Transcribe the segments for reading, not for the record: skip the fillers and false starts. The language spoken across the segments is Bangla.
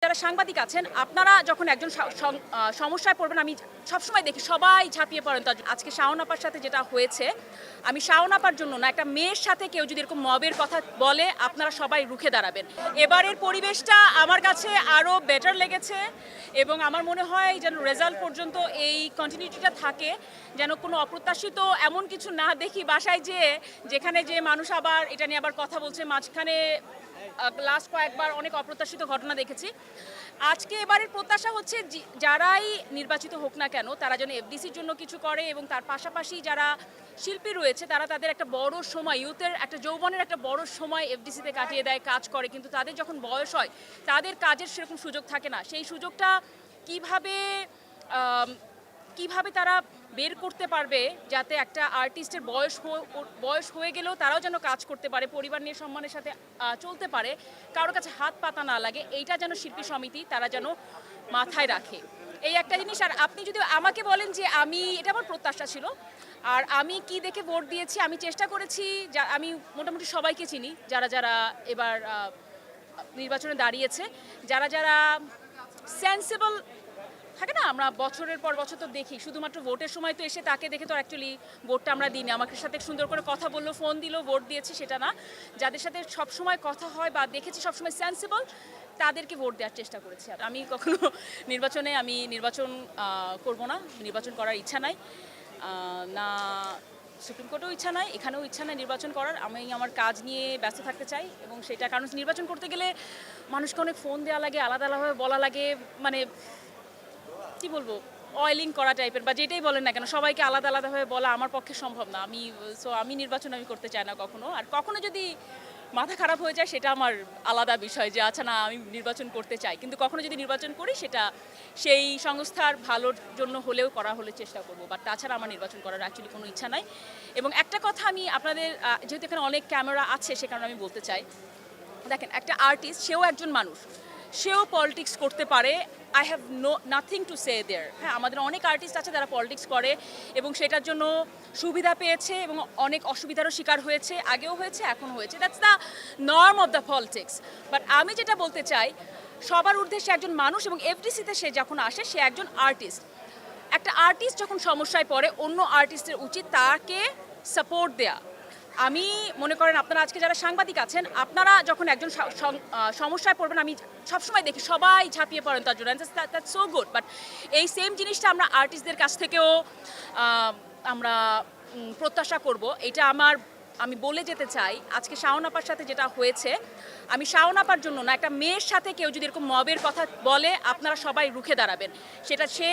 যারা সাংবাদিক আছেন আপনারা যখন একজন সমস্যায় পড়বেন আমি সবসময় দেখি সবাই ঝাঁপিয়ে পড়েন। তো আজকে শাওন আপার সাথে যেটা হয়েছে আমি শাওন আপার জন্য না, একটা মেয়ের সাথে কেউ যদি এরকম মবের কথা বলে আপনারা সবাই রুখে দাঁড়াবেন। এবারের পরিবেশটা আমার কাছে আরও বেটার লেগেছে এবং আমার মনে হয় যেন রেজাল্ট পর্যন্ত এই কন্টিনিউটিটা থাকে, যেন কোনো অপ্রত্যাশিত এমন কিছু না দেখি বাসায় যেখানে যে মানুষ আবার এটা নিয়ে আবার কথা বলছে। মাঝখানে লাস্ট কয়েকবার অনেক অপ্রত্যাশিত ঘটনা দেখেছি। আজকে এবারের প্রত্যাশা হচ্ছে যারাই নির্বাচিত হোক না কেন তারা যেন এফডিসির জন্য কিছু করে এবং তার পাশাপাশি যারা শিল্পী রয়েছে তারা তাদের একটা বড় সময়, ইউথের একটা যৌবনের একটা বড় সময় এফডিসিতে কাটিয়ে দেয়, কাজ করে, কিন্তু তাদের যখন বয়স হয় তাদের কাজের সেরকম সুযোগ থাকে না। সেই সুযোগটা কিভাবে তারা বের করতে পারবে যাতে একটা আর্টিস্টের বয়স হয়ে গেলেও তারাও যেন কাজ করতে পারে, পরিবার নিয়ে সম্মানের সাথে চলতে পারে, কারোর কাছে হাত পাতা না লাগে, এইটা যেন শিল্পী সমিতি তারা যেন মাথায় রাখে, এই একটা জিনিস। আর আপনি যদি আমাকে বলেন যে এটা আমার প্রত্যাশা ছিল আর আমি কি দেখে ভোট দিয়েছি, আমি চেষ্টা করেছি, আমি মোটামুটি সবাইকে চিনি যারা যারা এবার নির্বাচনে দাঁড়িয়েছে, যারা যারা সেন্সিবল থাকে না, আমরা বছরের পর বছর তো দেখি, শুধুমাত্র ভোটের সময় তো এসে তাকে দেখে তো অ্যাকচুয়ালি ভোটটা আমরা দিই না, আমাকে সাথে সুন্দর করে কথা বললো, ফোন দিল, ভোট দিয়েছি সেটা না, যাদের সাথে সবসময় কথা হয় বা দেখেছি সবসময় সেন্সিবল তাদেরকে ভোট দেওয়ার চেষ্টা করেছি। আর আমি কখনো নির্বাচন করব না, নির্বাচন করার ইচ্ছা নাই, না সুপ্রিম কোর্টেও ইচ্ছা নাই, এখানেও ইচ্ছা নাই নির্বাচন করার। আমি আমার কাজ নিয়ে ব্যস্ত থাকতে চাই এবং সেটা কারণ নির্বাচন করতে গেলে মানুষকে অনেক ফোন দেওয়া লাগে, আলাদা আলাদাভাবে বলা লাগে, মানে কি বলবো, অয়েলিং করা টাইপের বা যেটাই বলেন না কেন সবাইকে আলাদা আলাদাভাবে বলা আমার পক্ষে সম্ভব না। আমি নির্বাচন করতে চাই না কখনো। আর কখনো যদি মাথা খারাপ হয়ে যায় সেটা আমার আলাদা বিষয়, যে আচ্ছা না আমি নির্বাচন করতে চাই, কিন্তু কখনো যদি নির্বাচন করি সেটা সেই সংস্থার ভালোর জন্য হলেও হলে চেষ্টা করবো, বাট তাছাড়া আমার নির্বাচন করার অ্যাকচুয়ালি কোনো ইচ্ছা নাই। এবং একটা কথা আমি আপনাদের, যেহেতু এখানে অনেক ক্যামেরা আছে সে কারণে আমি বলতে চাই, দেখেন একটা আর্টিস্ট সেও একজন মানুষ, সেও পলিটিক্স করতে পারে, I have nothing to say there. হ্যাঁ, আমাদের অনেক আর্টিস্ট আছে যারা পলিটিক্স করে এবং সেটার জন্য সুবিধা পেয়েছে এবং অনেক অসুবিধারও শিকার হয়েছে, আগেও হয়েছে, এখন হয়েছে, that's the norm of the politics. But আমি যেটা বলতে চাই, সবার ঊর্ধ্বে সে একজন মানুষ এবং এফডিসিতে সে যখন আসে সে একজন আর্টিস্ট। একটা আর্টিস্ট যখন সমস্যায় পড়ে অন্য আর্টিস্টের উচিত তাকে সাপোর্ট দেয়া। আমি মনে করেন আপনারা আজকে যারা সাংবাদিক আছেন আপনারা যখন একজন সমস্যায় পড়বেন আমি সবসময় দেখি সবাই ঝাঁপিয়ে পড়েন তার জন্য, দ্যাটস সো গুড। বাট এই সেম জিনিসটা আমরা আর্টিস্টদের কাছ থেকেও আমরা প্রত্যাশা করব। এটা আমি বলে যেতে চাই, আজকে শাওন আপার সাথে যেটা হয়েছে আমি শাওন আপার জন্য না, একটা মেয়ের সাথে কেউ যদি এরকম মবের কথা বলে আপনারা সবাই রুখে দাঁড়াবেন, সেটা সে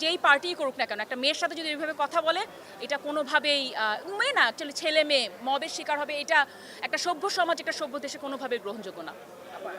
যেই পার্টি করুক না কেন, একটা মেয়ের সাথে যদি এইভাবে কথা বলে এটা কোনোভাবেই মেয়ে না, অ্যাকচুয়ালি ছেলে মেয়ে মবের শিকার হবে, এটা একটা সভ্য সমাজ, একটা সভ্য দেশে কোনোভাবেই গ্রহণযোগ্য না।